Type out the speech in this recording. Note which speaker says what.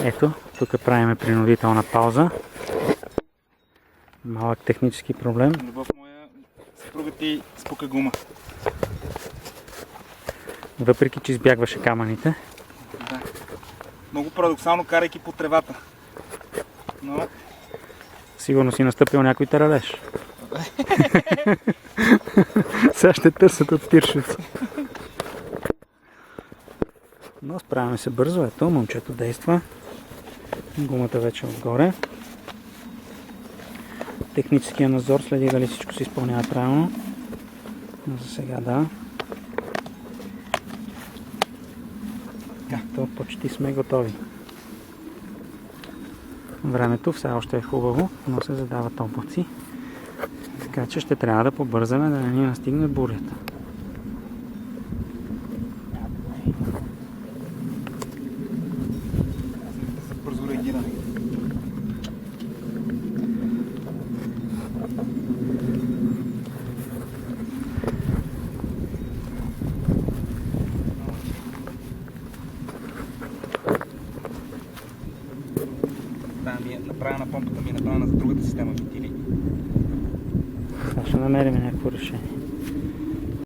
Speaker 1: Ето, тук правиме принудителна пауза. Малък технически проблем.
Speaker 2: Любов моя, съпруга ти спука гума.
Speaker 1: Въпреки че избягваше камъните.
Speaker 2: Да. Много парадоксално, карайки по тревата. Но...
Speaker 1: Сигурно си настъпил някой таралеж. Сега ще търсят от тиршовци. Но справяме се бързо. Ето, момчето действа. Гумата вече е отгоре. Техническия надзор следи дали всичко се изпълнява правилно. Но за сега да. То почти сме готови. Времето все още е хубаво, но се задават облаци. Така че ще трябва да побързаме да не ни настигне бурята.
Speaker 2: За бързо реагиране. Направена помпата ми е направена за другата система вентили.
Speaker 1: Сега ще намерим някакво решение.